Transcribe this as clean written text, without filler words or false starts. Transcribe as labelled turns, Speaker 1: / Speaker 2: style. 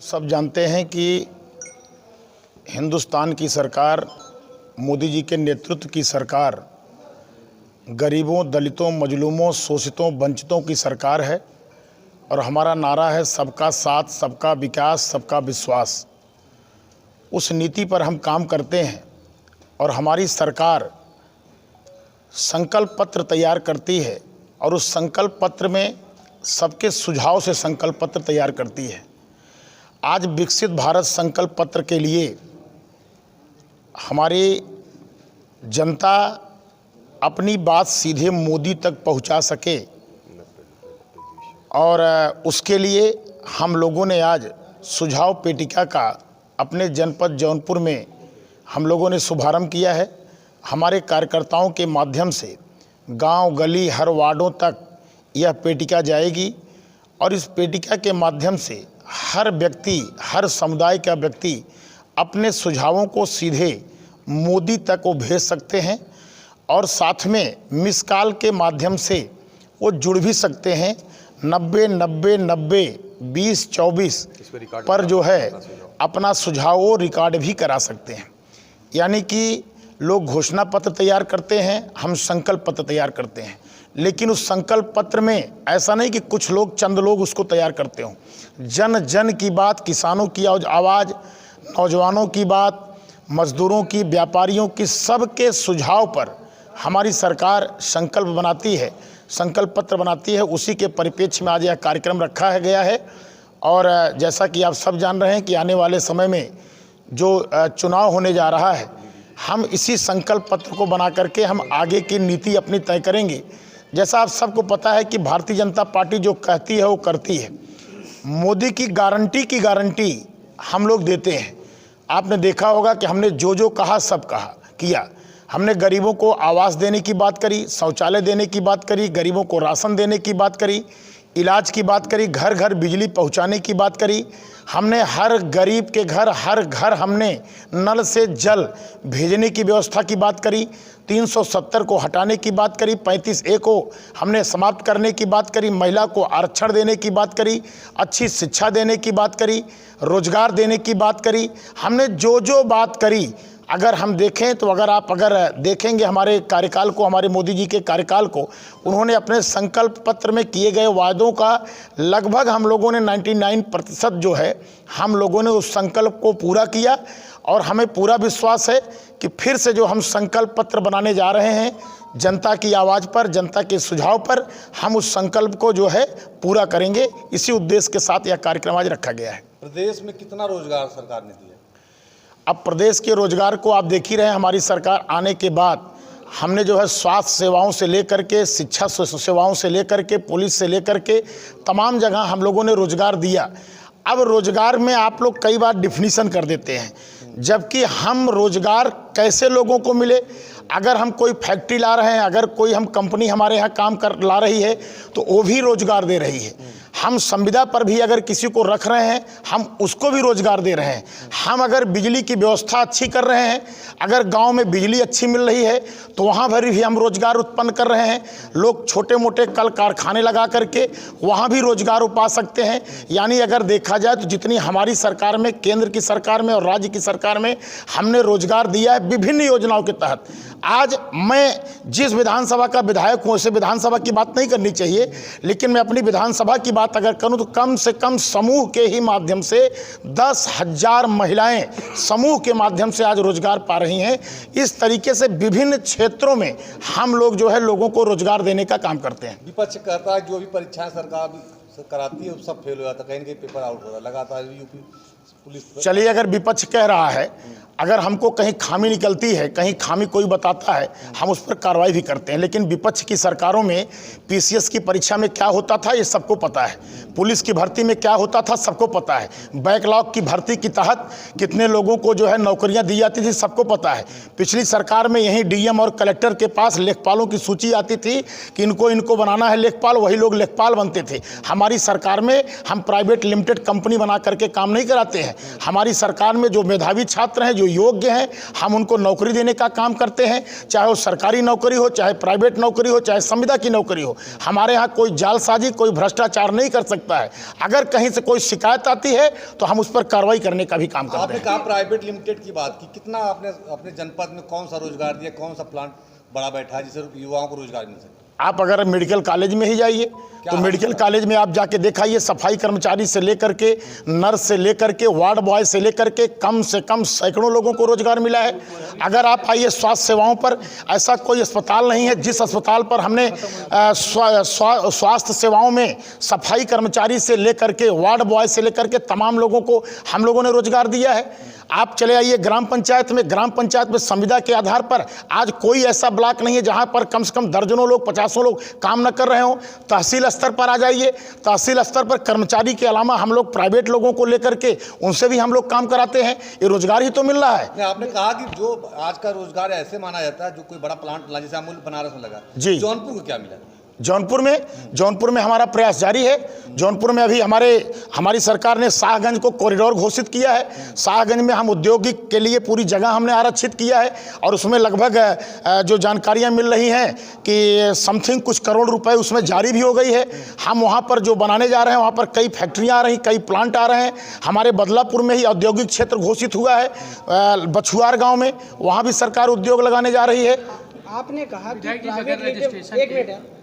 Speaker 1: सब जानते हैं कि हिंदुस्तान की सरकार, मोदी जी के नेतृत्व की सरकार गरीबों, दलितों, मजलूमों, शोषितों, वंचितों की सरकार है और हमारा नारा है सबका साथ, सबका विकास, सबका विश्वास। उस नीति पर हम काम करते हैं और हमारी सरकार संकल्प पत्र तैयार करती है और उस संकल्प पत्र में सबके सुझाव से संकल्प पत्र तैयार करती है। आज विकसित भारत संकल्प पत्र के लिए हमारी जनता अपनी बात सीधे मोदी तक पहुंचा सके और उसके लिए हम लोगों ने आज सुझाव पेटिका का अपने जनपद जौनपुर में हम लोगों ने शुभारंभ किया है। हमारे कार्यकर्ताओं के माध्यम से गांव, गली, हर वार्डों तक यह पेटिका जाएगी और इस पेटिका के माध्यम से हर व्यक्ति, हर समुदाय का व्यक्ति अपने सुझावों को सीधे मोदी तक वो भेज सकते हैं और साथ में मिस कॉल के माध्यम से वो जुड़ भी सकते हैं। 90-90-90-20-24 पर जो है अपना सुझाव वो रिकॉर्ड भी करा सकते हैं। यानी कि लोग घोषणा पत्र तैयार करते हैं, हम संकल्प पत्र तैयार करते हैं, लेकिन उस संकल्प पत्र में ऐसा नहीं कि कुछ लोग, चंद लोग उसको तैयार करते हों। जन जन की बात, किसानों की आवाज़, नौजवानों की बात, मजदूरों की, व्यापारियों की, सबके सुझाव पर हमारी सरकार संकल्प बनाती है, संकल्प पत्र बनाती है। उसी के परिप्रेक्ष्य में आज यह कार्यक्रम रखा गया है और जैसा कि आप सब जान रहे हैं कि आने वाले समय में जो चुनाव होने जा रहा है, हम इसी संकल्प पत्र को बना करके हम आगे की नीति अपनी तय करेंगे। जैसा आप सबको पता है कि भारतीय जनता पार्टी जो कहती है वो करती है। मोदी की गारंटी हम लोग देते हैं। आपने देखा होगा कि हमने जो जो कहा सब किया। हमने गरीबों को आवास देने की बात करी, शौचालय देने की बात करी, गरीबों को राशन देने की बात करी, इलाज की बात करी, घर घर बिजली पहुंचाने की बात करी। हमने हर गरीब के घर, हर घर हमने नल से जल भेजने की व्यवस्था की बात करी। 370 को हटाने की बात करी, 35A को हमने समाप्त करने की बात करी, महिला को आरक्षण देने की बात करी, अच्छी शिक्षा देने की बात करी, रोजगार देने की बात करी। हमने जो जो बात करी, अगर हम देखें तो अगर देखेंगे हमारे कार्यकाल को, हमारे मोदी जी के कार्यकाल को, उन्होंने अपने संकल्प पत्र में किए गए वायदों का लगभग हम लोगों ने 99% जो है हम लोगों ने उस संकल्प को पूरा किया और हमें पूरा विश्वास है कि फिर से जो हम संकल्प पत्र बनाने जा रहे हैं, जनता की आवाज़ पर, जनता के सुझाव पर हम उस संकल्प को जो है पूरा करेंगे। इसी उद्देश्य के साथ यह कार्यक्रम आज रखा गया है।
Speaker 2: प्रदेश में कितना रोजगार सरकार ने दिया?
Speaker 1: अब प्रदेश के रोजगार को आप देख ही रहे हैं। हमारी सरकार आने के बाद हमने जो है स्वास्थ्य सेवाओं से लेकर के, शिक्षा सेवाओं से लेकर के, पुलिस से लेकर के तमाम जगह हम लोगों ने रोजगार दिया। अब रोजगार में आप लोग कई बार डिफिनीशन कर देते हैं, जबकि हम रोजगार कैसे लोगों को मिले। अगर हम कोई फैक्ट्री ला रहे हैं, अगर कोई हम कंपनी हमारे यहाँ काम कर ला रही है तो वो भी रोजगार दे रही है। हम संविदा पर भी अगर किसी को रख रहे हैं, हम उसको भी रोजगार दे रहे हैं। हम अगर बिजली की व्यवस्था अच्छी कर रहे हैं, अगर गांव में बिजली अच्छी मिल रही है तो वहाँ पर भी हम रोजगार उत्पन्न कर रहे हैं। लोग छोटे मोटे कल कारखाने लगा करके वहाँ भी रोजगार उपा सकते हैं। यानी अगर देखा जाए तो जितनी हमारी सरकार में, केंद्र की सरकार में और राज्य की सरकार में हमने रोजगार दिया है विभिन्न योजनाओं के तहत। आज मैं जिस विधानसभा का विधायक हूँ, उसे विधानसभा की बात नहीं करनी चाहिए, लेकिन मैं अपनी विधानसभा की बात अगर करूँ तो कम से कम समूह के ही माध्यम से 10,000 महिलाएं समूह के माध्यम से आज रोजगार पा रही हैं। इस तरीके से विभिन्न क्षेत्रों में हम लोग जो है लोगों को रोजगार देने का काम करते हैं।
Speaker 2: विपक्ष कहता है जो भी परीक्षाएं सरकार कराती है सब फेल हो जाता है, कहीं कहीं पेपर आउट हो रहा है लगातार यूपी पुलिस।
Speaker 1: चलिए, अगर विपक्ष कह रहा है, अगर हमको कहीं खामी निकलती है, कहीं खामी कोई बताता है, हम उस पर कार्रवाई भी करते हैं। लेकिन विपक्ष की सरकारों में PCS की परीक्षा में क्या होता था ये सबको पता है, पुलिस की भर्ती में क्या होता था सबको पता है, बैकलॉग की भर्ती के तहत कितने लोगों को जो है नौकरियां दी जाती थी सबको पता है। पिछली सरकार में यही DM और कलेक्टर के पास लेखपालों की सूची आती थी कि इनको बनाना है लेखपाल, वही लोग लेखपाल बनते थे। हमारी हमारी सरकार में हम प्राइवेट लिमिटेड कंपनी बना करके काम नहीं कराते हैं। हमारी सरकार में जो मेधावी छात्र हैं, जो योग्य हैं, हम उनको नौकरी देने का काम करते हैं, चाहे वो सरकारी नौकरी हो, चाहे प्राइवेट नौकरी हो, चाहे संविदा की नौकरी हो। हमारे यहाँ कोई जालसाजी, कोई भ्रष्टाचार नहीं कर सकता है। अगर कहीं से कोई शिकायत आती है तो हम उस पर कार्रवाई करने का भी काम करते हैं।
Speaker 2: आपने कहा प्राइवेट लिमिटेड की बात की, कितना आपने अपने जनपद में कौन सा रोजगार दिया, कौन सा प्लांट बड़ा बैठा है जिससे युवाओं को रोजगार मिल सके?
Speaker 1: आप अगर मेडिकल कॉलेज में ही जाइए तो मेडिकल कॉलेज में आप जाके दिखाइए, सफाई कर्मचारी से लेकर के नर्स से लेकर के वार्ड बॉय से लेकर के कम से कम सैकड़ों लोगों को रोजगार मिला है। अगर आप आइए स्वास्थ्य सेवाओं पर, ऐसा कोई अस्पताल नहीं है जिस अस्पताल पर हमने स्वास्थ्य सेवाओं में सफाई कर्मचारी से लेकर के वार्ड बॉय से लेकर के तमाम लोगों को हम लोगों ने रोजगार दिया है। आप चले आइए ग्राम पंचायत में संविदा के आधार पर आज कोई ऐसा ब्लॉक नहीं है जहां पर कम से कम दर्जनों लोग, 50 लोग काम न कर रहे हों। तहसील स्तर पर आ जाइए, तहसील स्तर पर कर्मचारी के अलावा हम लोग प्राइवेट लोगों को लेकर के उनसे भी हम लोग काम कराते हैं। ये रोजगार ही तो मिल रहा है।
Speaker 2: आपने कहा कि जो आज का रोजगार ऐसे माना जाता है जो कोई बड़ा प्लांट लगा, जैसे अमूल बनारस में लगा,
Speaker 1: जी,
Speaker 2: जौनपुर को क्या मिला?
Speaker 1: जौनपुर में हमारा प्रयास जारी है। जौनपुर में अभी हमारी सरकार ने शाहगंज को कॉरिडोर घोषित किया है। शाहगंज में हम औद्योगिक के लिए पूरी जगह हमने आरक्षित किया है और उसमें लगभग जो जानकारियां मिल रही हैं कि समथिंग कुछ करोड़ रुपए उसमें जारी भी हो गई है। हम वहां पर जो बनाने जा रहे हैं वहां पर कई फैक्ट्रियां आ रही, कई प्लांट आ रहे हैं। हमारे बदलापुर में ही औद्योगिक क्षेत्र घोषित हुआ है, बछुआर गाँव में, वहाँ भी सरकार उद्योग लगाने जा रही है।
Speaker 3: आपने कहा कि प्राइवेट